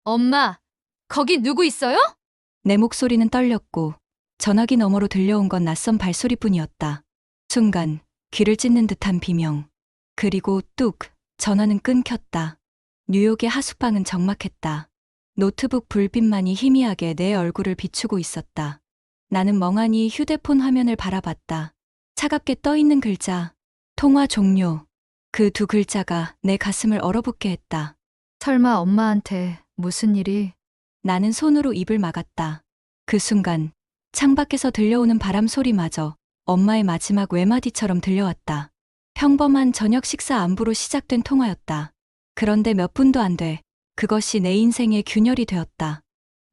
엄마, 거기 누구 있어요? 내 목소리는 떨렸고 전화기 너머로 들려온 건 낯선 발소리뿐이었다. 순간 귀를 찢는 듯한 비명. 그리고 뚝 전화는 끊겼다. 뉴욕의 하숙방은 적막했다. 노트북 불빛만이 희미하게 내 얼굴을 비추고 있었다. 나는 멍하니 휴대폰 화면을 바라봤다. 차갑게 떠있는 글자, 통화 종료. 그 두 글자가 내 가슴을 얼어붙게 했다. 설마 엄마한테 무슨 일이? 나는 손으로 입을 막았다. 그 순간 창밖에서 들려오는 바람 소리마저 엄마의 마지막 외마디처럼 들려왔다. 평범한 저녁 식사 안부로 시작된 통화였다. 그런데 몇 분도 안 돼. 그것이 내 인생의 균열이 되었다.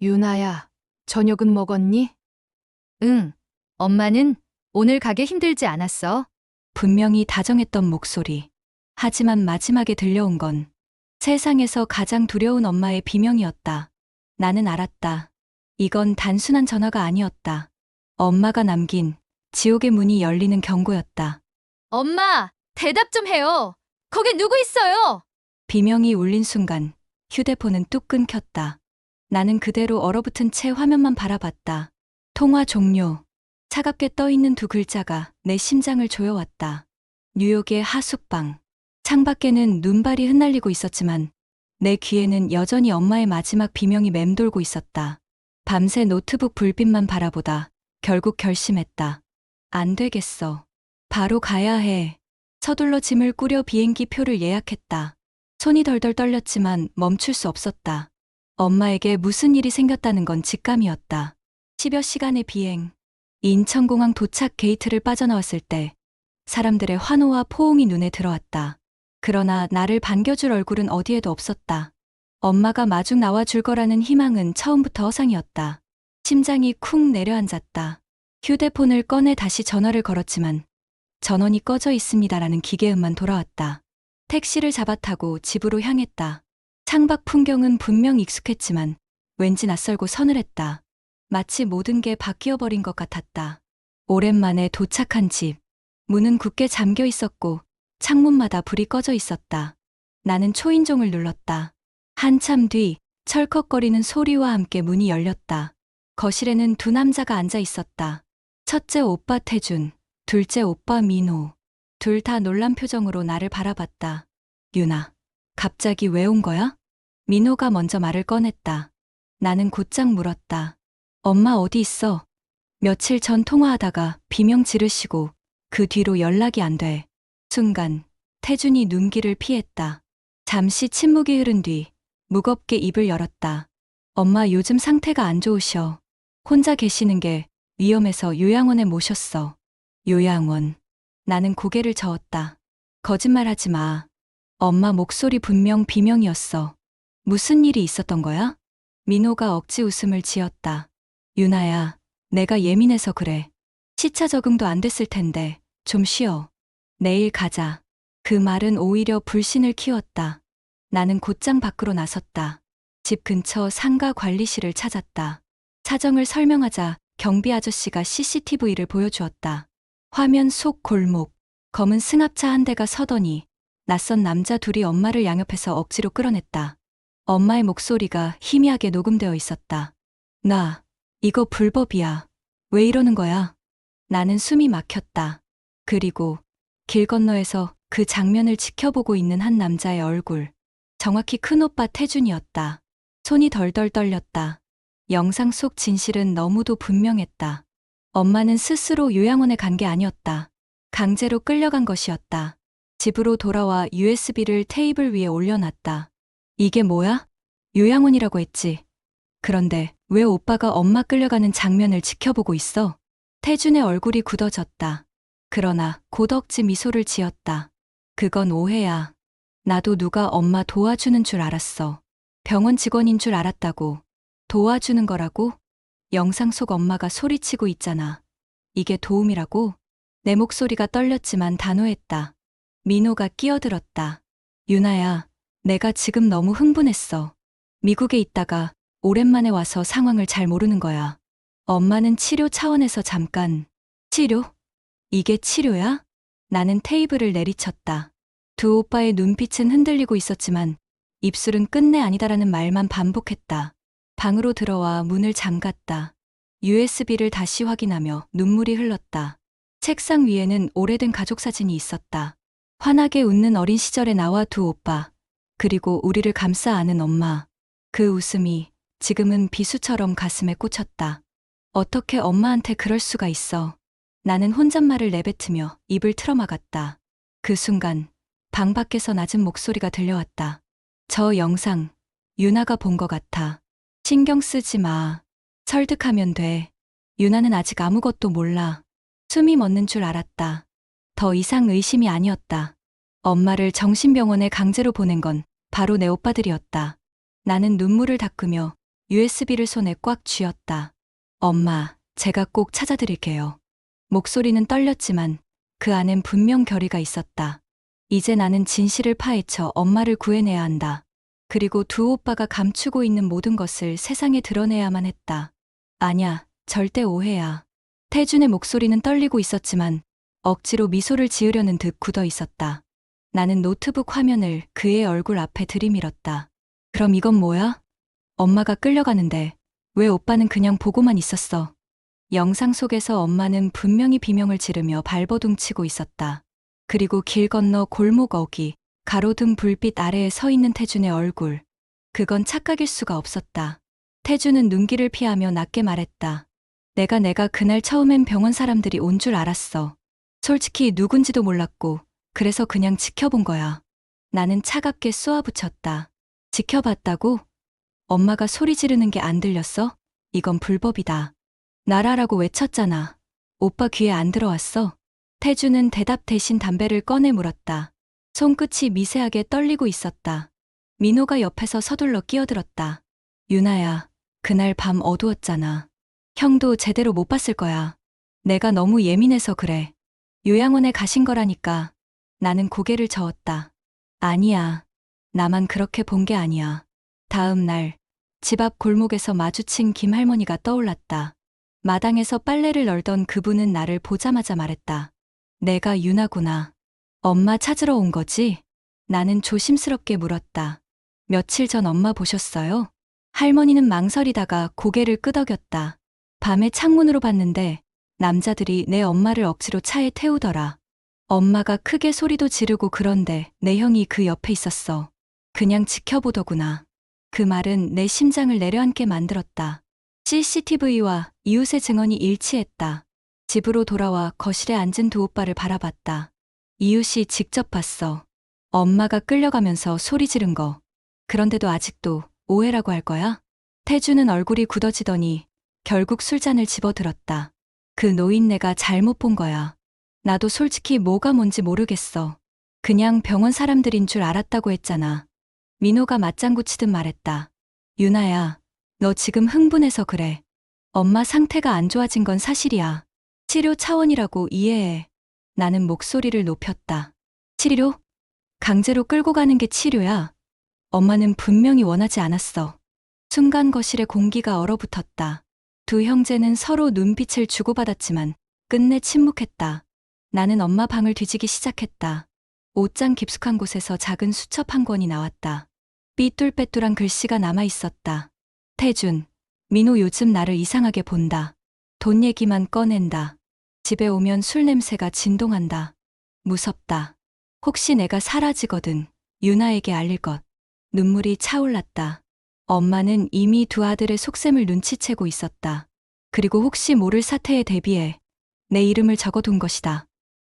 유나야, 저녁은 먹었니? 응. 엄마는 오늘 가게 힘들지 않았어. 분명히 다정했던 목소리. 하지만 마지막에 들려온 건 세상에서 가장 두려운 엄마의 비명이었다. 나는 알았다. 이건 단순한 전화가 아니었다. 엄마가 남긴 지옥의 문이 열리는 경고였다. 엄마, 대답 좀 해요. 거기 누구 있어요? 비명이 울린 순간 휴대폰은 뚝 끊겼다. 나는 그대로 얼어붙은 채 화면만 바라봤다. 통화 종료. 차갑게 떠있는 두 글자가 내 심장을 조여왔다. 뉴욕의 하숙방. 창밖에는 눈발이 흩날리고 있었지만 내 귀에는 여전히 엄마의 마지막 비명이 맴돌고 있었다. 밤새 노트북 불빛만 바라보다 결국 결심했다. 안 되겠어. 바로 가야 해. 서둘러 짐을 꾸려 비행기 표를 예약했다. 손이 덜덜 떨렸지만 멈출 수 없었다. 엄마에게 무슨 일이 생겼다는 건 직감이었다. 10여 시간의 비행. 인천공항 도착 게이트를 빠져나왔을 때 사람들의 환호와 포옹이 눈에 들어왔다. 그러나 나를 반겨줄 얼굴은 어디에도 없었다. 엄마가 마중 나와줄 거라는 희망은 처음부터 허상이었다. 심장이 쿵 내려앉았다. 휴대폰을 꺼내 다시 전화를 걸었지만 전원이 꺼져 있습니다라는 기계음만 돌아왔다. 택시를 잡아타고 집으로 향했다. 창밖 풍경은 분명 익숙했지만 왠지 낯설고 서늘했다. 마치 모든 게 바뀌어버린 것 같았다. 오랜만에 도착한 집. 문은 굳게 잠겨 있었고 창문마다 불이 꺼져 있었다. 나는 초인종을 눌렀다. 한참 뒤 철컥거리는 소리와 함께 문이 열렸다. 거실에는 두 남자가 앉아 있었다. 첫째 오빠 태준, 둘째 오빠 민호. 둘 다 놀란 표정으로 나를 바라봤다. 유나, 갑자기 왜 온 거야? 민호가 먼저 말을 꺼냈다. 나는 곧장 물었다. 엄마 어디 있어? 며칠 전 통화하다가 비명 지르시고 그 뒤로 연락이 안 돼. 순간 태준이 눈길을 피했다. 잠시 침묵이 흐른 뒤 무겁게 입을 열었다. 엄마 요즘 상태가 안 좋으셔. 혼자 계시는 게 위험해서 요양원에 모셨어. 요양원. 나는 고개를 저었다. 거짓말하지 마. 엄마 목소리 분명 비명이었어. 무슨 일이 있었던 거야? 민호가 억지 웃음을 지었다. 유나야, 내가 예민해서 그래. 시차 적응도 안 됐을 텐데 좀 쉬어. 내일 가자. 그 말은 오히려 불신을 키웠다. 나는 곧장 밖으로 나섰다. 집 근처 상가 관리실을 찾았다. 사정을 설명하자 경비 아저씨가 CCTV를 보여주었다. 화면 속 골목, 검은 승합차 한 대가 서더니 낯선 남자 둘이 엄마를 양옆에서 억지로 끌어냈다. 엄마의 목소리가 희미하게 녹음되어 있었다. 나, 이거 불법이야. 왜 이러는 거야? 나는 숨이 막혔다. 그리고 길 건너에서 그 장면을 지켜보고 있는 한 남자의 얼굴. 정확히 큰오빠 태준이었다. 손이 덜덜 떨렸다. 영상 속 진실은 너무도 분명했다. 엄마는 스스로 요양원에 간 게 아니었다. 강제로 끌려간 것이었다. 집으로 돌아와 USB를 테이블 위에 올려놨다. 이게 뭐야? 요양원이라고 했지. 그런데 왜 오빠가 엄마 끌려가는 장면을 지켜보고 있어? 태준의 얼굴이 굳어졌다. 그러나 고덕지 미소를 지었다. 그건 오해야. 나도 누가 엄마 도와주는 줄 알았어. 병원 직원인 줄 알았다고. 도와주는 거라고? 영상 속 엄마가 소리치고 있잖아. 이게 도움이라고? 내 목소리가 떨렸지만 단호했다. 민호가 끼어들었다. 유나야, 내가 지금 너무 흥분했어. 미국에 있다가 오랜만에 와서 상황을 잘 모르는 거야. 엄마는 치료 차원에서 잠깐. 치료? 이게 치료야? 나는 테이블을 내리쳤다. 두 오빠의 눈빛은 흔들리고 있었지만 입술은 끝내 아니다라는 말만 반복했다. 방으로 들어와 문을 잠갔다. USB를 다시 확인하며 눈물이 흘렀다. 책상 위에는 오래된 가족 사진이 있었다. 환하게 웃는 어린 시절의 나와 두 오빠, 그리고 우리를 감싸 안은 엄마. 그 웃음이 지금은 비수처럼 가슴에 꽂혔다. 어떻게 엄마한테 그럴 수가 있어. 나는 혼잣말을 내뱉으며 입을 틀어막았다. 그 순간 방 밖에서 낮은 목소리가 들려왔다. 저 영상 유나가 본 것 같아. 신경 쓰지 마. 설득하면 돼. 유나는 아직 아무것도 몰라. 숨이 멎는 줄 알았다. 더 이상 의심이 아니었다. 엄마를 정신병원에 강제로 보낸 건 바로 내 오빠들이었다. 나는 눈물을 닦으며 USB를 손에 꽉 쥐었다. 엄마, 제가 꼭 찾아드릴게요. 목소리는 떨렸지만 그 안엔 분명 결의가 있었다. 이제 나는 진실을 파헤쳐 엄마를 구해내야 한다. 그리고 두 오빠가 감추고 있는 모든 것을 세상에 드러내야만 했다. 아냐, 절대 오해야. 태준의 목소리는 떨리고 있었지만 억지로 미소를 지으려는 듯 굳어 있었다. 나는 노트북 화면을 그의 얼굴 앞에 들이밀었다. 그럼 이건 뭐야? 엄마가 끌려가는데 왜 오빠는 그냥 보고만 있었어? 영상 속에서 엄마는 분명히 비명을 지르며 발버둥치고 있었다. 그리고 길 건너 골목 어귀, 가로등 불빛 아래에 서 있는 태준의 얼굴. 그건 착각일 수가 없었다. 태준은 눈길을 피하며 낮게 말했다. 내가 그날 처음엔 병원 사람들이 온 줄 알았어. 솔직히 누군지도 몰랐고 그래서 그냥 지켜본 거야. 나는 차갑게 쏘아붙였다. 지켜봤다고? 엄마가 소리 지르는 게 안 들렸어? 이건 불법이다. 나라라고 외쳤잖아. 오빠 귀에 안 들어왔어? 태주는 대답 대신 담배를 꺼내 물었다. 손끝이 미세하게 떨리고 있었다. 민호가 옆에서 서둘러 끼어들었다. 유나야, 그날 밤 어두웠잖아. 형도 제대로 못 봤을 거야. 내가 너무 예민해서 그래. 요양원에 가신 거라니까. 나는 고개를 저었다. 아니야. 나만 그렇게 본 게 아니야. 다음 날, 집 앞 골목에서 마주친 김할머니가 떠올랐다. 마당에서 빨래를 널던 그분은 나를 보자마자 말했다. 내가 유나구나. 엄마 찾으러 온 거지? 나는 조심스럽게 물었다. 며칠 전 엄마 보셨어요? 할머니는 망설이다가 고개를 끄덕였다. 밤에 창문으로 봤는데 남자들이 내 엄마를 억지로 차에 태우더라. 엄마가 크게 소리도 지르고 그런데 내 형이 그 옆에 있었어. 그냥 지켜보더구나. 그 말은 내 심장을 내려앉게 만들었다. CCTV와 이웃의 증언이 일치했다. 집으로 돌아와 거실에 앉은 두 오빠를 바라봤다. 이웃이 직접 봤어. 엄마가 끌려가면서 소리 지른 거. 그런데도 아직도 오해라고 할 거야? 태주는 얼굴이 굳어지더니 결국 술잔을 집어들었다. 그 노인네가 잘못 본 거야. 나도 솔직히 뭐가 뭔지 모르겠어. 그냥 병원 사람들인 줄 알았다고 했잖아. 민호가 맞장구 치듯 말했다. 유나야, 너 지금 흥분해서 그래. 엄마 상태가 안 좋아진 건 사실이야. 치료 차원이라고 이해해. 나는 목소리를 높였다. 치료? 강제로 끌고 가는 게 치료야. 엄마는 분명히 원하지 않았어. 순간 거실의 공기가 얼어붙었다. 두 형제는 서로 눈빛을 주고받았지만 끝내 침묵했다. 나는 엄마 방을 뒤지기 시작했다. 옷장 깊숙한 곳에서 작은 수첩 한 권이 나왔다. 삐뚤빼뚤한 글씨가 남아있었다. 태준, 민호 요즘 나를 이상하게 본다. 돈 얘기만 꺼낸다. 집에 오면 술 냄새가 진동한다. 무섭다. 혹시 내가 사라지거든 유나에게 알릴 것. 눈물이 차올랐다. 엄마는 이미 두 아들의 속셈을 눈치채고 있었다. 그리고 혹시 모를 사태에 대비해 내 이름을 적어둔 것이다.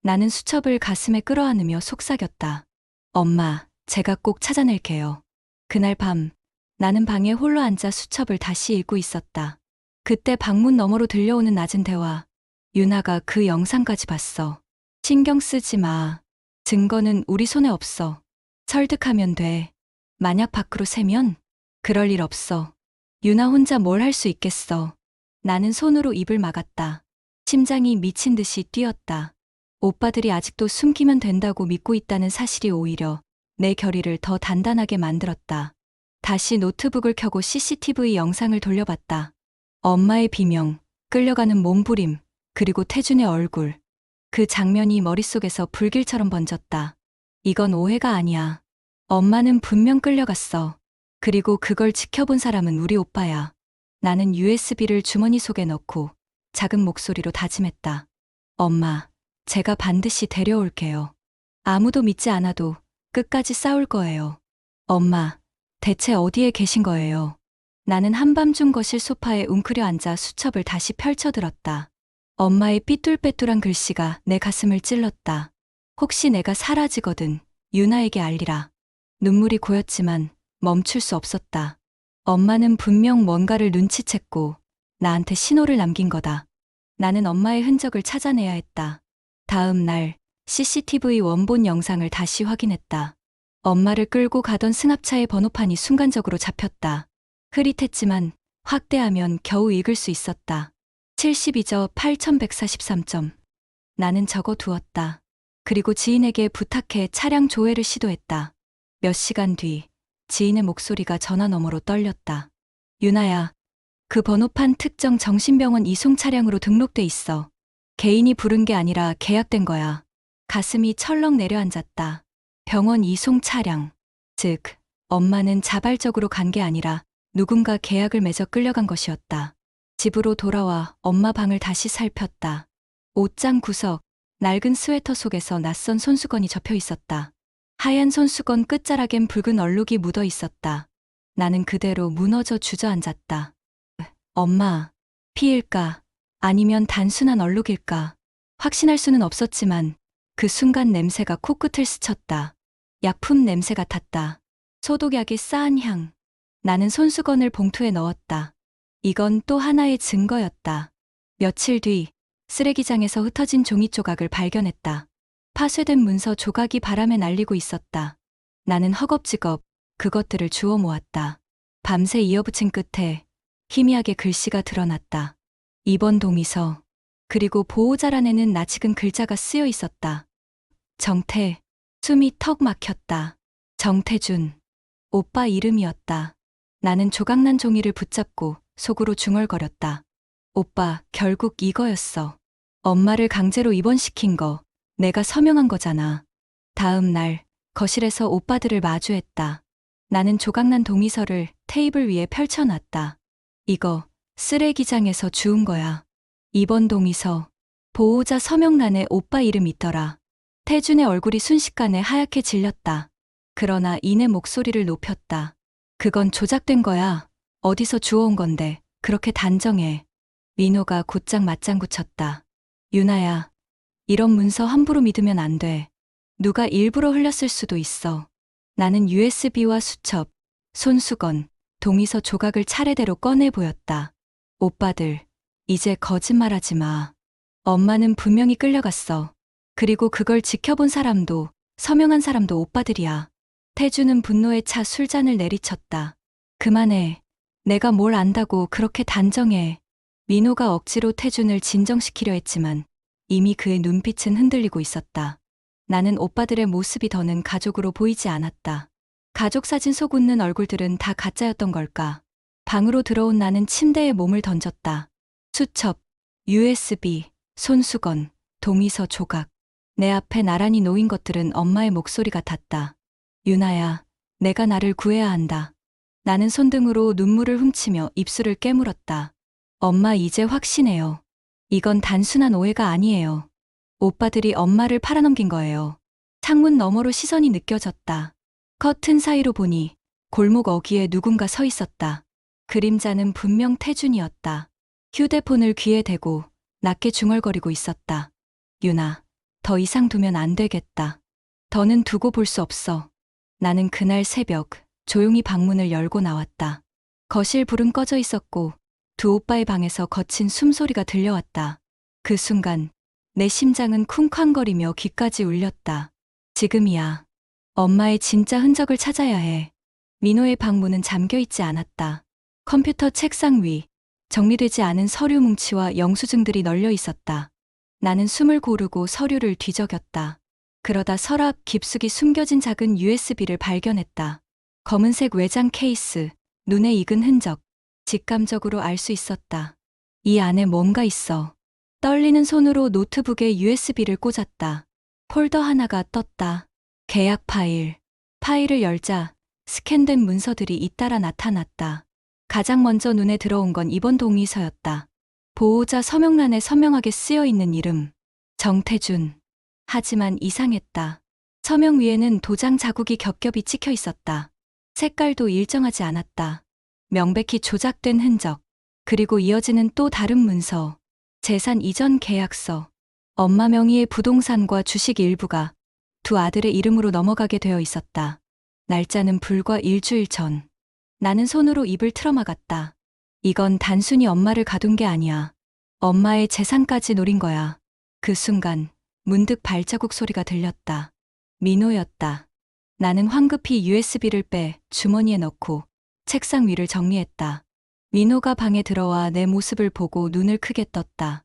나는 수첩을 가슴에 끌어안으며 속삭였다. 엄마, 제가 꼭 찾아낼게요. 그날 밤, 나는 방에 홀로 앉아 수첩을 다시 읽고 있었다. 그때 방문 너머로 들려오는 낮은 대화. 유나가 그 영상까지 봤어. 신경 쓰지 마. 증거는 우리 손에 없어. 설득하면 돼. 만약 밖으로 새면? 그럴 일 없어. 유나 혼자 뭘 할 수 있겠어. 나는 손으로 입을 막았다. 심장이 미친 듯이 뛰었다. 오빠들이 아직도 숨기면 된다고 믿고 있다는 사실이 오히려 내 결의를 더 단단하게 만들었다. 다시 노트북을 켜고 CCTV 영상을 돌려봤다. 엄마의 비명, 끌려가는 몸부림, 그리고 태준의 얼굴. 그 장면이 머릿속에서 불길처럼 번졌다. 이건 오해가 아니야. 엄마는 분명 끌려갔어. 그리고 그걸 지켜본 사람은 우리 오빠야. 나는 USB를 주머니 속에 넣고 작은 목소리로 다짐했다. 엄마, 제가 반드시 데려올게요. 아무도 믿지 않아도 끝까지 싸울 거예요. 엄마, 대체 어디에 계신 거예요? 나는 한밤중 거실 소파에 웅크려 앉아 수첩을 다시 펼쳐들었다. 엄마의 삐뚤빼뚤한 글씨가 내 가슴을 찔렀다. 혹시 내가 사라지거든 유나에게 알리라. 눈물이 고였지만 멈출 수 없었다. 엄마는 분명 뭔가를 눈치챘고 나한테 신호를 남긴 거다. 나는 엄마의 흔적을 찾아내야 했다. 다음 날 CCTV 원본 영상을 다시 확인했다. 엄마를 끌고 가던 승합차의 번호판이 순간적으로 잡혔다. 흐릿했지만 확대하면 겨우 읽을 수 있었다. 72저 8143점. 나는 적어두었다. 그리고 지인에게 부탁해 차량 조회를 시도했다. 몇 시간 뒤 지인의 목소리가 전화 너머로 떨렸다. 유나야, 그 번호판 특정 정신병원 이송 차량으로 등록돼 있어. 개인이 부른 게 아니라 계약된 거야. 가슴이 철렁 내려앉았다. 병원 이송 차량. 즉, 엄마는 자발적으로 간 게 아니라 누군가 계약을 맺어 끌려간 것이었다. 집으로 돌아와 엄마 방을 다시 살폈다. 옷장 구석, 낡은 스웨터 속에서 낯선 손수건이 접혀 있었다. 하얀 손수건 끝자락엔 붉은 얼룩이 묻어 있었다. 나는 그대로 무너져 주저앉았다. 엄마, 피일까? 아니면 단순한 얼룩일까? 확신할 수는 없었지만 그 순간 냄새가 코끝을 스쳤다. 약품 냄새 같았다. 소독약의 싸한 향. 나는 손수건을 봉투에 넣었다. 이건 또 하나의 증거였다. 며칠 뒤 쓰레기장에서 흩어진 종이 조각을 발견했다. 파쇄된 문서 조각이 바람에 날리고 있었다. 나는 허겁지겁 그것들을 주워 모았다. 밤새 이어붙인 끝에 희미하게 글씨가 드러났다. 2번 동의서. 그리고 보호자란에는 낯익은 글자가 쓰여 있었다. 정태. 숨이 턱 막혔다. 정태준. 오빠 이름이었다. 나는 조각난 종이를 붙잡고 속으로 중얼거렸다. 오빠, 결국 이거였어. 엄마를 강제로 입원시킨 거, 내가 서명한 거잖아. 다음 날, 거실에서 오빠들을 마주했다. 나는 조각난 동의서를 테이블 위에 펼쳐놨다. 이거, 쓰레기장에서 주운 거야. 2번 동의서. 보호자 서명란에 오빠 이름 있더라. 태준의 얼굴이 순식간에 하얗게 질렸다. 그러나 이내 목소리를 높였다. 그건 조작된 거야. 어디서 주워온 건데 그렇게 단정해. 민호가 곧장 맞장구 쳤다. 유나야, 이런 문서 함부로 믿으면 안 돼. 누가 일부러 흘렸을 수도 있어. 나는 USB와 수첩, 손수건, 동의서 조각을 차례대로 꺼내 보였다. 오빠들, 이제 거짓말하지 마. 엄마는 분명히 끌려갔어. 그리고 그걸 지켜본 사람도, 서명한 사람도 오빠들이야. 태주는 분노에 차 술잔을 내리쳤다. 그만해. 내가 뭘 안다고 그렇게 단정해. 민호가 억지로 태준을 진정시키려 했지만 이미 그의 눈빛은 흔들리고 있었다. 나는 오빠들의 모습이 더는 가족으로 보이지 않았다. 가족 사진 속 웃는 얼굴들은 다 가짜였던 걸까? 방으로 들어온 나는 침대에 몸을 던졌다. 수첩, USB, 손수건, 동의서 조각. 내 앞에 나란히 놓인 것들은 엄마의 목소리 같았다. 유나야, 내가 나를 구해야 한다. 나는 손등으로 눈물을 훔치며 입술을 깨물었다. 엄마 이제 확신해요. 이건 단순한 오해가 아니에요. 오빠들이 엄마를 팔아넘긴 거예요. 창문 너머로 시선이 느껴졌다. 커튼 사이로 보니 골목 어귀에 누군가 서 있었다. 그림자는 분명 태준이었다. 휴대폰을 귀에 대고 낮게 중얼거리고 있었다. 유나, 더 이상 두면 안 되겠다. 더는 두고 볼 수 없어. 나는 그날 새벽 조용히 방문을 열고 나왔다. 거실 불은 꺼져 있었고 두 오빠의 방에서 거친 숨소리가 들려왔다. 그 순간 내 심장은 쿵쾅거리며 귀까지 울렸다. 지금이야. 엄마의 진짜 흔적을 찾아야 해. 민호의 방문은 잠겨있지 않았다. 컴퓨터 책상 위, 정리되지 않은 서류 뭉치와 영수증들이 널려 있었다. 나는 숨을 고르고 서류를 뒤적였다. 그러다 서랍 깊숙이 숨겨진 작은 USB를 발견했다. 검은색 외장 케이스, 눈에 익은 흔적, 직감적으로 알 수 있었다. 이 안에 뭔가 있어. 떨리는 손으로 노트북에 USB를 꽂았다. 폴더 하나가 떴다. 계약 파일. 파일을 열자 스캔된 문서들이 잇따라 나타났다. 가장 먼저 눈에 들어온 건 이번 동의서였다. 보호자 서명란에 선명하게 쓰여 있는 이름, 정태준. 하지만 이상했다. 서명 위에는 도장 자국이 겹겹이 찍혀 있었다. 색깔도 일정하지 않았다. 명백히 조작된 흔적. 그리고 이어지는 또 다른 문서. 재산 이전 계약서. 엄마 명의의 부동산과 주식 일부가 두 아들의 이름으로 넘어가게 되어 있었다. 날짜는 불과 일주일 전. 나는 손으로 입을 틀어막았다. 이건 단순히 엄마를 가둔 게 아니야. 엄마의 재산까지 노린 거야. 그 순간 문득 발자국 소리가 들렸다. 민호였다. 나는 황급히 USB를 빼 주머니에 넣고 책상 위를 정리했다. 민호가 방에 들어와 내 모습을 보고 눈을 크게 떴다.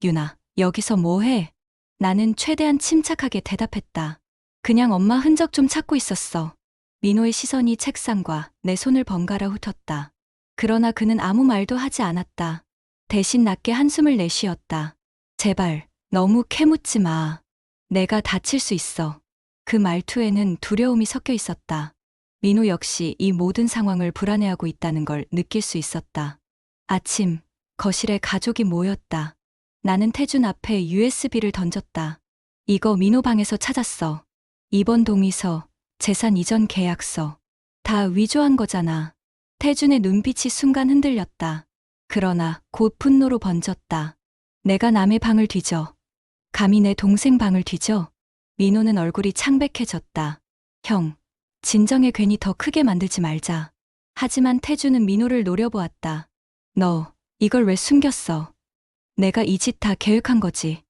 유나, 여기서 뭐 해? 나는 최대한 침착하게 대답했다. 그냥 엄마 흔적 좀 찾고 있었어. 민호의 시선이 책상과 내 손을 번갈아 훑었다. 그러나 그는 아무 말도 하지 않았다. 대신 낮게 한숨을 내쉬었다. 제발, 너무 캐묻지 마. 내가 다칠 수 있어. 그 말투에는 두려움이 섞여 있었다. 민호 역시 이 모든 상황을 불안해하고 있다는 걸 느낄 수 있었다. 아침, 거실에 가족이 모였다. 나는 태준 앞에 USB를 던졌다. 이거 민호 방에서 찾았어. 이번 동의서, 재산 이전 계약서. 다 위조한 거잖아. 태준의 눈빛이 순간 흔들렸다. 그러나 곧 분노로 번졌다. 내가 남의 방을 뒤져. 감히 내 동생 방을 뒤져? 민호는 얼굴이 창백해졌다. 형, 진정에 괜히 더 크게 만들지 말자. 하지만 태준은 민호를 노려보았다. 너, 이걸 왜 숨겼어? 내가 이 짓 다 계획한 거지.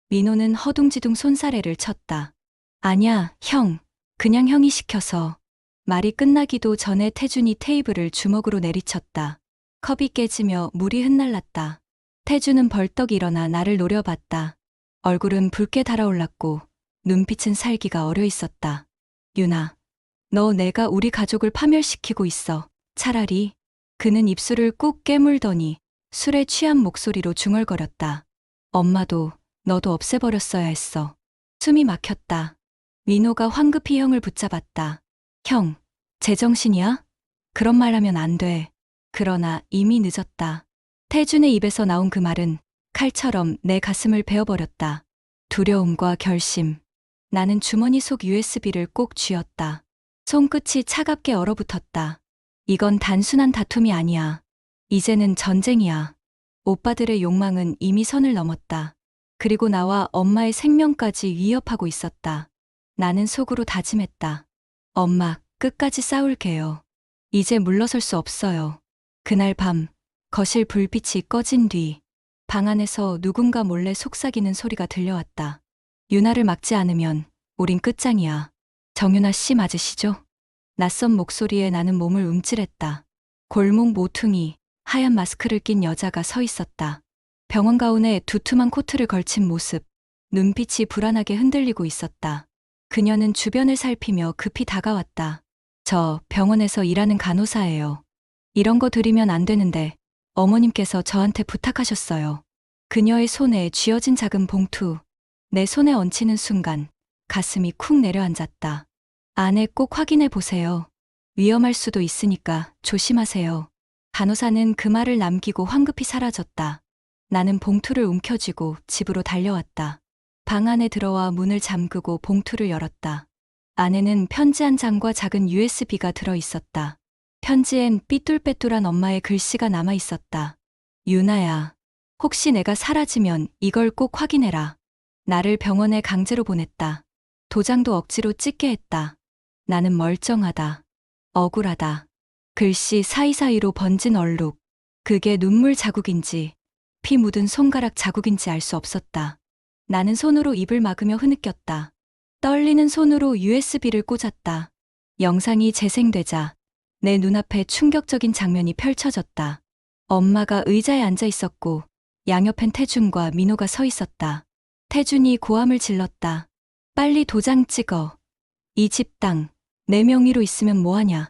민호는 허둥지둥 손사래를 쳤다. 아냐, 형. 그냥 형이 시켜서. 말이 끝나기도 전에 태준이 테이블을 주먹으로 내리쳤다. 컵이 깨지며 물이 흩날랐다. 태준은 벌떡 일어나 나를 노려봤다. 얼굴은 붉게 달아올랐고 눈빛은 살기가 어려 있었다. 유나, 너 내가 우리 가족을 파멸시키고 있어. 차라리. 그는 입술을 꾹 깨물더니 술에 취한 목소리로 중얼거렸다. 엄마도 너도 없애버렸어야 했어. 숨이 막혔다. 민호가 황급히 형을 붙잡았다. 형, 제정신이야? 그런 말 하면 안 돼. 그러나 이미 늦었다. 태준의 입에서 나온 그 말은 칼처럼 내 가슴을 베어버렸다. 두려움과 결심. 나는 주머니 속 USB를 꼭 쥐었다. 손끝이 차갑게 얼어붙었다. 이건 단순한 다툼이 아니야. 이제는 전쟁이야. 오빠들의 욕망은 이미 선을 넘었다. 그리고 나와 엄마의 생명까지 위협하고 있었다. 나는 속으로 다짐했다. 엄마, 끝까지 싸울게요. 이제 물러설 수 없어요. 그날 밤, 거실 불빛이 꺼진 뒤, 방 안에서 누군가 몰래 속삭이는 소리가 들려왔다. 유나를 막지 않으면 우린 끝장이야. 정유나 씨 맞으시죠? 낯선 목소리에 나는 몸을 움찔했다. 골목 모퉁이, 하얀 마스크를 낀 여자가 서 있었다. 병원 가운에 두툼한 코트를 걸친 모습, 눈빛이 불안하게 흔들리고 있었다. 그녀는 주변을 살피며 급히 다가왔다. 저 병원에서 일하는 간호사예요. 이런 거 드리면 안 되는데 어머님께서 저한테 부탁하셨어요. 그녀의 손에 쥐어진 작은 봉투. 내 손에 얹히는 순간 가슴이 쿵 내려앉았다. 안에 꼭 확인해 보세요. 위험할 수도 있으니까 조심하세요. 간호사는 그 말을 남기고 황급히 사라졌다. 나는 봉투를 움켜쥐고 집으로 달려왔다. 방 안에 들어와 문을 잠그고 봉투를 열었다. 안에는 편지 한 장과 작은 USB가 들어 있었다. 편지엔 삐뚤빼뚤한 엄마의 글씨가 남아 있었다. 유나야, 혹시 내가 사라지면 이걸 꼭 확인해라. 나를 병원에 강제로 보냈다. 도장도 억지로 찍게 했다. 나는 멀쩡하다. 억울하다. 글씨 사이사이로 번진 얼룩. 그게 눈물 자국인지 피 묻은 손가락 자국인지 알 수 없었다. 나는 손으로 입을 막으며 흐느꼈다. 떨리는 손으로 USB를 꽂았다. 영상이 재생되자 내 눈앞에 충격적인 장면이 펼쳐졌다. 엄마가 의자에 앉아 있었고 양옆엔 태준과 민호가 서 있었다. 태준이 고함을 질렀다. 빨리 도장 찍어. 이 집 땅, 내 명의로 있으면 뭐하냐.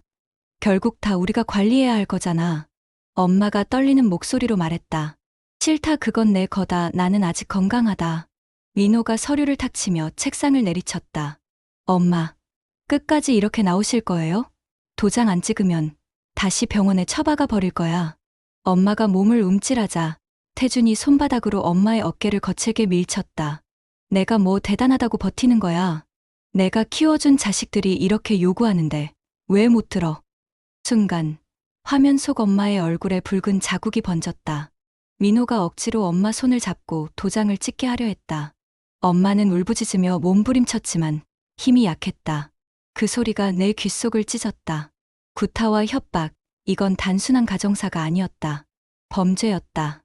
결국 다 우리가 관리해야 할 거잖아. 엄마가 떨리는 목소리로 말했다. 싫다, 그건 내 거다. 나는 아직 건강하다. 민호가 서류를 탁 치며 책상을 내리쳤다. 엄마, 끝까지 이렇게 나오실 거예요? 도장 안 찍으면 다시 병원에 처박아 버릴 거야. 엄마가 몸을 움찔하자 태준이 손바닥으로 엄마의 어깨를 거칠게 밀쳤다. 내가 뭐 대단하다고 버티는 거야. 내가 키워준 자식들이 이렇게 요구하는데 왜 못 들어? 순간 화면 속 엄마의 얼굴에 붉은 자국이 번졌다. 민호가 억지로 엄마 손을 잡고 도장을 찍게 하려 했다. 엄마는 울부짖으며 몸부림쳤지만 힘이 약했다. 그 소리가 내 귓속을 찢었다. 구타와 협박, 이건 단순한 가정사가 아니었다. 범죄였다.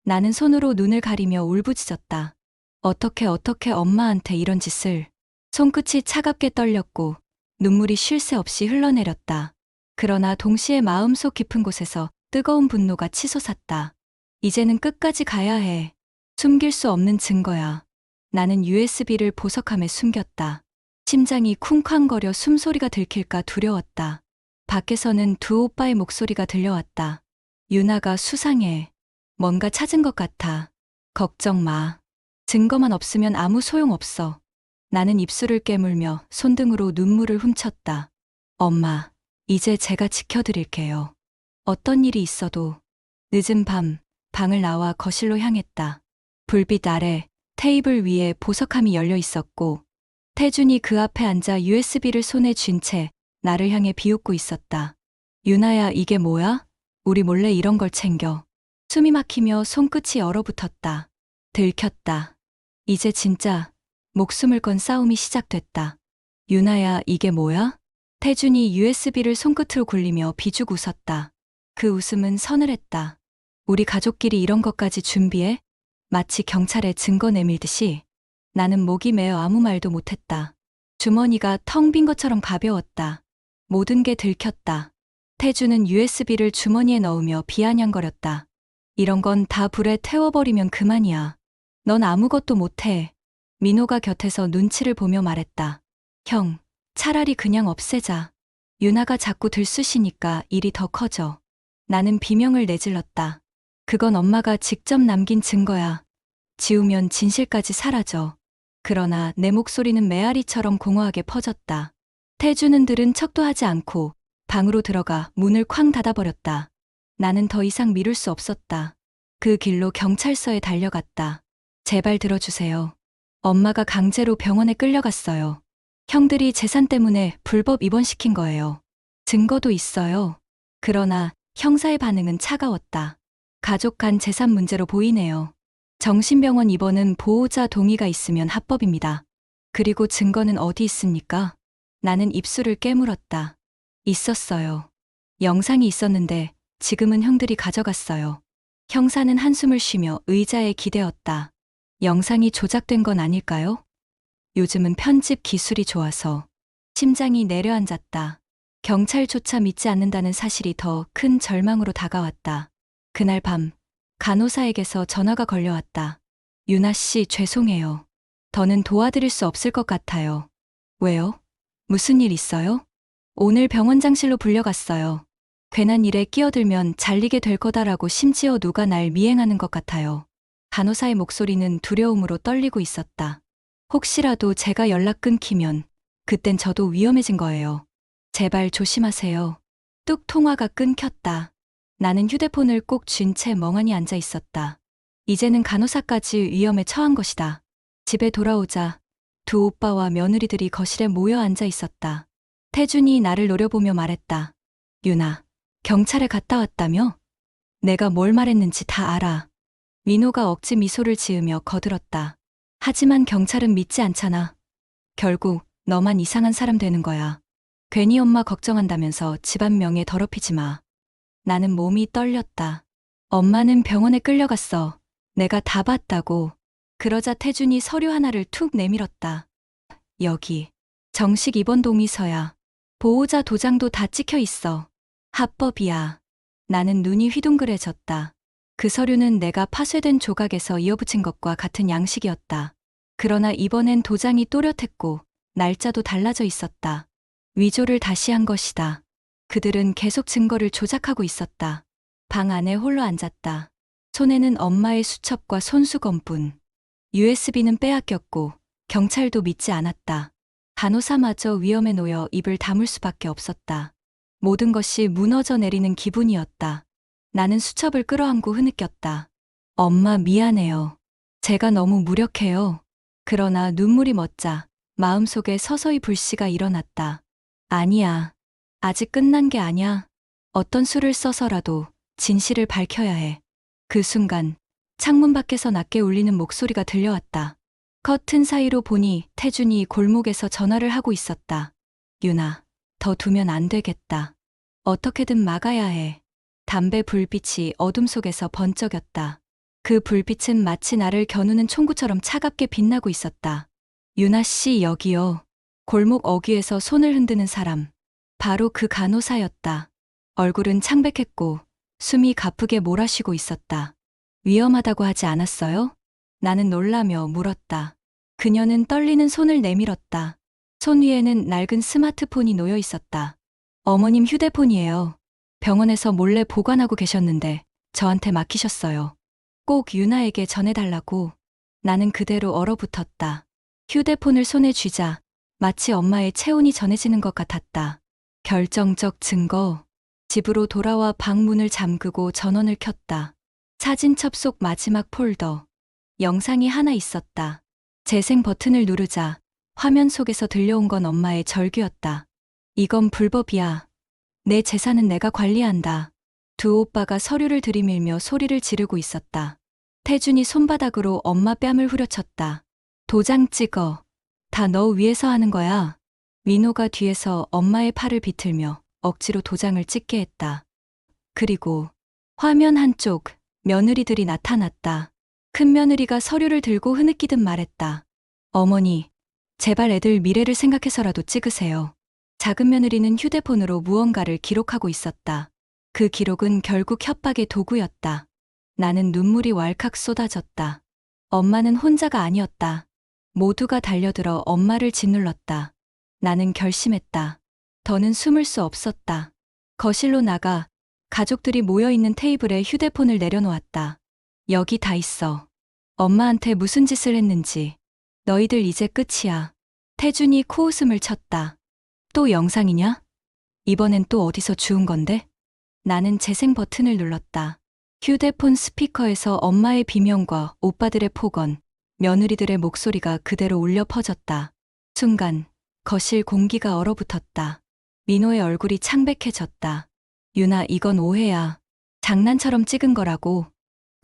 나는 손으로 눈을 가리며 울부짖었다. 어떻게 엄마한테 이런 짓을. 손끝이 차갑게 떨렸고 눈물이 쉴 새 없이 흘러내렸다. 그러나 동시에 마음속 깊은 곳에서 뜨거운 분노가 치솟았다. 이제는 끝까지 가야 해. 숨길 수 없는 증거야. 나는 USB를 보석함에 숨겼다. 심장이 쿵쾅거려 숨소리가 들킬까 두려웠다. 밖에서는 두 오빠의 목소리가 들려왔다. 유나가 수상해. 뭔가 찾은 것 같아. 걱정 마. 증거만 없으면 아무 소용없어. 나는 입술을 깨물며 손등으로 눈물을 훔쳤다. 엄마, 이제 제가 지켜드릴게요. 어떤 일이 있어도. 늦은 밤, 방을 나와 거실로 향했다. 불빛 아래 테이블 위에 보석함이 열려 있었고 태준이 그 앞에 앉아 USB를 손에 쥔 채 나를 향해 비웃고 있었다. 유나야, 이게 뭐야? 우리 몰래 이런 걸 챙겨. 숨이 막히며 손끝이 얼어붙었다. 들켰다. 이제 진짜 목숨을 건 싸움이 시작됐다. 유나야, 이게 뭐야? 태준이 USB를 손끝으로 굴리며 비죽 웃었다. 그 웃음은 서늘했다. 우리 가족끼리 이런 것까지 준비해? 마치 경찰에 증거 내밀듯이. 나는 목이 메어 아무 말도 못했다. 주머니가 텅 빈 것처럼 가벼웠다. 모든 게 들켰다. 태주는 USB를 주머니에 넣으며 비아냥거렸다. 이런 건 다 불에 태워버리면 그만이야. 넌 아무것도 못해. 민호가 곁에서 눈치를 보며 말했다. 형, 차라리 그냥 없애자. 유나가 자꾸 들쑤시니까 일이 더 커져. 나는 비명을 내질렀다. 그건 엄마가 직접 남긴 증거야. 지우면 진실까지 사라져. 그러나 내 목소리는 메아리처럼 공허하게 퍼졌다. 태주는 들은 척도 하지 않고 방으로 들어가 문을 쾅 닫아버렸다. 나는 더 이상 미룰 수 없었다. 그 길로 경찰서에 달려갔다. 제발 들어주세요. 엄마가 강제로 병원에 끌려갔어요. 형들이 재산 때문에 불법 입원시킨 거예요. 증거도 있어요. 그러나 형사의 반응은 차가웠다. 가족 간 재산 문제로 보이네요. 정신병원 입원은 보호자 동의가 있으면 합법입니다. 그리고 증거는 어디 있습니까? 나는 입술을 깨물었다. 있었어요. 영상이 있었는데 지금은 형들이 가져갔어요. 형사는 한숨을 쉬며 의자에 기대었다. 영상이 조작된 건 아닐까요? 요즘은 편집 기술이 좋아서. 심장이 내려앉았다. 경찰조차 믿지 않는다는 사실이 더 큰 절망으로 다가왔다. 그날 밤 간호사에게서 전화가 걸려왔다. 유나 씨, 죄송해요. 더는 도와드릴 수 없을 것 같아요. 왜요? 무슨 일 있어요? 오늘 병원장실로 불려갔어요. 괜한 일에 끼어들면 잘리게 될 거다라고. 심지어 누가 날 미행하는 것 같아요. 간호사의 목소리는 두려움으로 떨리고 있었다. 혹시라도 제가 연락 끊기면 그땐 저도 위험해진 거예요. 제발 조심하세요. 뚝. 통화가 끊겼다. 나는 휴대폰을 꼭 쥔 채 멍하니 앉아 있었다. 이제는 간호사까지 위험에 처한 것이다. 집에 돌아오자 두 오빠와 며느리들이 거실에 모여 앉아 있었다. 태준이 나를 노려보며 말했다. 유나, 경찰에 갔다 왔다며? 내가 뭘 말했는지 다 알아. 민호가 억지 미소를 지으며 거들었다. 하지만 경찰은 믿지 않잖아. 결국 너만 이상한 사람 되는 거야. 괜히 엄마 걱정한다면서 집안 명예 더럽히지 마. 나는 몸이 떨렸다. 엄마는 병원에 끌려갔어. 내가 다 봤다고. 그러자 태준이 서류 하나를 툭 내밀었다. 여기. 정식 입원 동의서야. 보호자 도장도 다 찍혀 있어. 합법이야. 나는 눈이 휘둥그레졌다. 그 서류는 내가 파쇄된 조각에서 이어붙인 것과 같은 양식이었다. 그러나 이번엔 도장이 또렷했고 날짜도 달라져 있었다. 위조를 다시 한 것이다. 그들은 계속 증거를 조작하고 있었다. 방 안에 홀로 앉았다. 손에는 엄마의 수첩과 손수건뿐. USB는 빼앗겼고 경찰도 믿지 않았다. 간호사마저 위험에 놓여 입을 다물 수밖에 없었다. 모든 것이 무너져 내리는 기분이었다. 나는 수첩을 끌어안고 흐느꼈다. 엄마 미안해요. 제가 너무 무력해요. 그러나 눈물이 멎자 마음속에 서서히 불씨가 일어났다. 아니야. 아직 끝난 게 아니야. 어떤 수를 써서라도 진실을 밝혀야 해. 그 순간 창문 밖에서 낮게 울리는 목소리가 들려왔다. 커튼 사이로 보니 태준이 골목에서 전화를 하고 있었다. 유나, 더 두면 안 되겠다. 어떻게든 막아야 해. 담배 불빛이 어둠 속에서 번쩍였다. 그 불빛은 마치 나를 겨누는 총구처럼 차갑게 빛나고 있었다. 유나 씨 여기요. 골목 어귀에서 손을 흔드는 사람. 바로 그 간호사였다. 얼굴은 창백했고 숨이 가쁘게 몰아쉬고 있었다. 위험하다고 하지 않았어요? 나는 놀라며 물었다. 그녀는 떨리는 손을 내밀었다. 손 위에는 낡은 스마트폰이 놓여 있었다. 어머님 휴대폰이에요. 병원에서 몰래 보관하고 계셨는데 저한테 맡기셨어요. 꼭 유나에게 전해달라고. 나는 그대로 얼어붙었다. 휴대폰을 손에 쥐자 마치 엄마의 체온이 전해지는 것 같았다. 결정적 증거. 집으로 돌아와 방문을 잠그고 전원을 켰다. 사진첩 속 마지막 폴더. 영상이 하나 있었다. 재생 버튼을 누르자 화면 속에서 들려온 건 엄마의 절규였다. 이건 불법이야. 내 재산은 내가 관리한다. 두 오빠가 서류를 들이밀며 소리를 지르고 있었다. 태준이 손바닥으로 엄마 뺨을 후려쳤다. 도장 찍어. 다 너 위해서 하는 거야. 민호가 뒤에서 엄마의 팔을 비틀며 억지로 도장을 찍게 했다. 그리고 화면 한쪽 며느리들이 나타났다. 큰 며느리가 서류를 들고 흐느끼듯 말했다. 어머니, 제발 애들 미래를 생각해서라도 찍으세요. 작은 며느리는 휴대폰으로 무언가를 기록하고 있었다. 그 기록은 결국 협박의 도구였다. 나는 눈물이 왈칵 쏟아졌다. 엄마는 혼자가 아니었다. 모두가 달려들어 엄마를 짓눌렀다. 나는 결심했다. 더는 숨을 수 없었다. 거실로 나가 가족들이 모여있는 테이블에 휴대폰을 내려놓았다. 여기 다 있어. 엄마한테 무슨 짓을 했는지. 너희들 이제 끝이야. 태준이 코웃음을 쳤다. 또 영상이냐? 이번엔 또 어디서 주운 건데? 나는 재생 버튼을 눌렀다. 휴대폰 스피커에서 엄마의 비명과 오빠들의 폭언, 며느리들의 목소리가 그대로 울려 퍼졌다. 순간 거실 공기가 얼어붙었다. 민호의 얼굴이 창백해졌다. 유나, 이건 오해야. 장난처럼 찍은 거라고.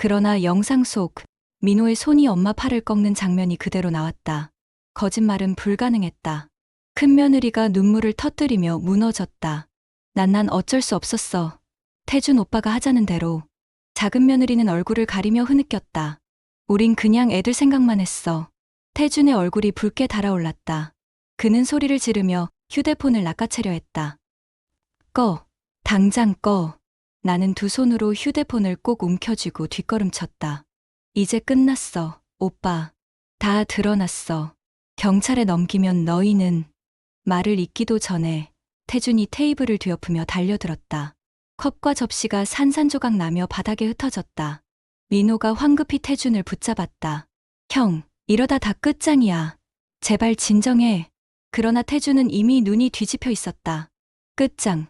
그러나 영상 속 민호의 손이 엄마 팔을 꺾는 장면이 그대로 나왔다. 거짓말은 불가능했다. 큰 며느리가 눈물을 터뜨리며 무너졌다. 난 어쩔 수 없었어. 태준 오빠가 하자는 대로. 작은 며느리는 얼굴을 가리며 흐느꼈다. 우린 그냥 애들 생각만 했어. 태준의 얼굴이 붉게 달아올랐다. 그는 소리를 지르며 휴대폰을 낚아채려 했다. 꺼. 당장 꺼. 나는 두 손으로 휴대폰을 꼭 움켜쥐고 뒷걸음쳤다. 이제 끝났어, 오빠. 다 드러났어. 경찰에 넘기면 너희는. 말을 잇기도 전에 태준이 테이블을 뒤엎으며 달려들었다. 컵과 접시가 산산조각 나며 바닥에 흩어졌다. 민호가 황급히 태준을 붙잡았다. 형, 이러다 다 끝장이야. 제발 진정해. 그러나 태준은 이미 눈이 뒤집혀 있었다. 끝장.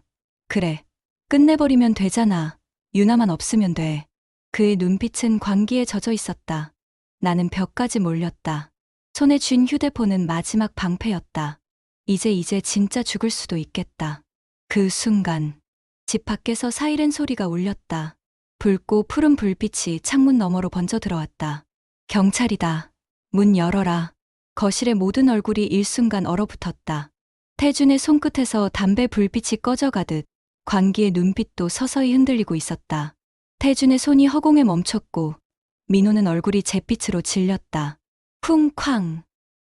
그래. 끝내버리면 되잖아. 유나만 없으면 돼. 그의 눈빛은 광기에 젖어 있었다. 나는 벽까지 몰렸다. 손에 쥔 휴대폰은 마지막 방패였다. 이제 진짜 죽을 수도 있겠다. 그 순간 집 밖에서 사이렌 소리가 울렸다. 붉고 푸른 불빛이 창문 너머로 번져 들어왔다. 경찰이다. 문 열어라. 거실의 모든 얼굴이 일순간 얼어붙었다. 태준의 손끝에서 담배 불빛이 꺼져가듯 광기의 눈빛도 서서히 흔들리고 있었다. 태준의 손이 허공에 멈췄고 민호는 얼굴이 잿빛으로 질렸다. 쿵쾅.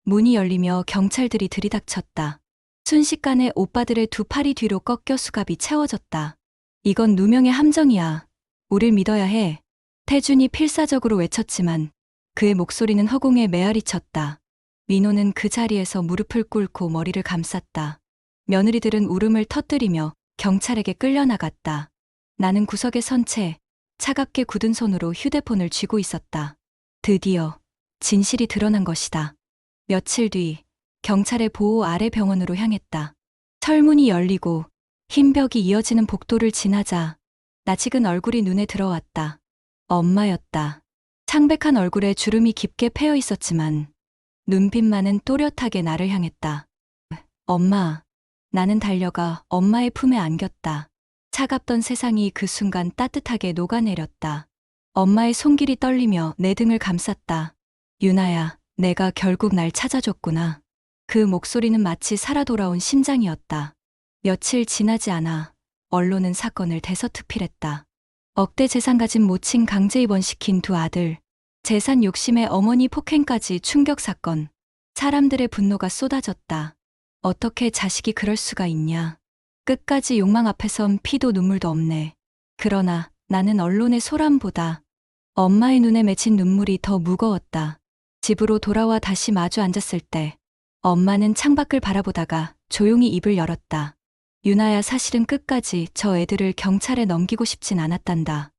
문이 열리며 경찰들이 들이닥쳤다. 순식간에 오빠들의 두 팔이 뒤로 꺾여 수갑이 채워졌다. 이건 누명의 함정이야. 우릴 믿어야 해. 태준이 필사적으로 외쳤지만 그의 목소리는 허공에 메아리 쳤다. 민호는 그 자리에서 무릎을 꿇고 머리를 감쌌다. 며느리들은 울음을 터뜨리며 경찰에게 끌려나갔다. 나는 구석에 선 채 차갑게 굳은 손으로 휴대폰을 쥐고 있었다. 드디어 진실이 드러난 것이다. 며칠 뒤 경찰의 보호 아래 병원으로 향했다. 철문이 열리고 흰 벽이 이어지는 복도를 지나자 낯익은 얼굴이 눈에 들어왔다. 엄마였다. 창백한 얼굴에 주름이 깊게 패여 있었지만 눈빛만은 또렷하게 나를 향했다. 엄마. 나는 달려가 엄마의 품에 안겼다. 차갑던 세상이 그 순간 따뜻하게 녹아내렸다. 엄마의 손길이 떨리며 내 등을 감쌌다. 유나야, 내가 결국 날 찾아줬구나. 그 목소리는 마치 살아 돌아온 심장이었다. 며칠 지나지 않아 언론은 사건을 대서특필했다. 억대 재산 가진 모친 강제 입원시킨 두 아들, 재산 욕심에 어머니 폭행까지 충격 사건. 사람들의 분노가 쏟아졌다. 어떻게 자식이 그럴 수가 있냐. 끝까지 욕망 앞에선 피도 눈물도 없네. 그러나 나는 언론의 소란보다 엄마의 눈에 맺힌 눈물이 더 무거웠다. 집으로 돌아와 다시 마주 앉았을 때 엄마는 창밖을 바라보다가 조용히 입을 열었다. 유나야, 사실은 끝까지 저 애들을 경찰에 넘기고 싶진 않았단다.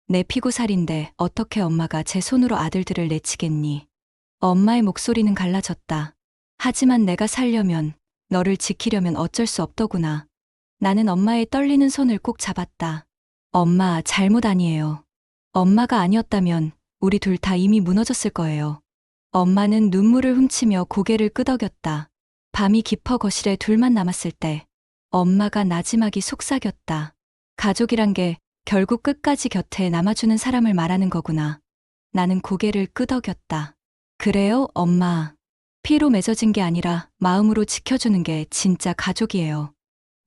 내 피고살인데 어떻게 엄마가 제 손으로 아들들을 내치겠니? 엄마의 목소리는 갈라졌다. 하지만 내가 살려면, 너를 지키려면 어쩔 수 없더구나. 나는 엄마의 떨리는 손을 꼭 잡았다. 엄마, 잘못 아니에요. 엄마가 아니었다면 우리 둘 다 이미 무너졌을 거예요. 엄마는 눈물을 훔치며 고개를 끄덕였다. 밤이 깊어 거실에 둘만 남았을 때 엄마가 나지막이 속삭였다. 가족이란 게 결국 끝까지 곁에 남아주는 사람을 말하는 거구나. 나는 고개를 끄덕였다. 그래요, 엄마. 피로 맺어진 게 아니라 마음으로 지켜주는 게 진짜 가족이에요.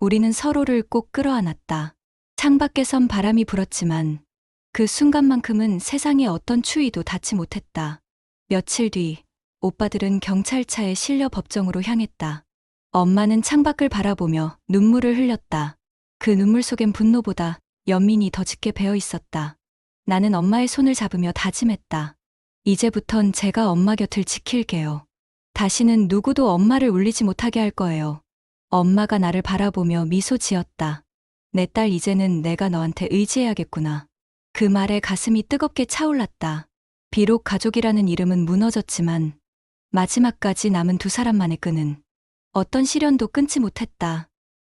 우리는 서로를 꼭 끌어안았다. 창밖에선 바람이 불었지만 그 순간만큼은 세상의 어떤 추위도 닿지 못했다. 며칠 뒤 오빠들은 경찰차에 실려 법정으로 향했다. 엄마는 창밖을 바라보며 눈물을 흘렸다. 그 눈물 속엔 분노보다 연민이 더 짙게 배어 있었다. 나는 엄마의 손을 잡으며 다짐했다. 이제부턴 제가 엄마 곁을 지킬게요. 다시는 누구도 엄마를 울리지 못하게 할 거예요. 엄마가 나를 바라보며 미소 지었다. 내 딸, 이제는 내가 너한테 의지해야겠구나. 그 말에 가슴이 뜨겁게 차올랐다. 비록 가족이라는 이름은 무너졌지만 마지막까지 남은 두 사람만의 끈은 어떤 시련도 끊지 못했다.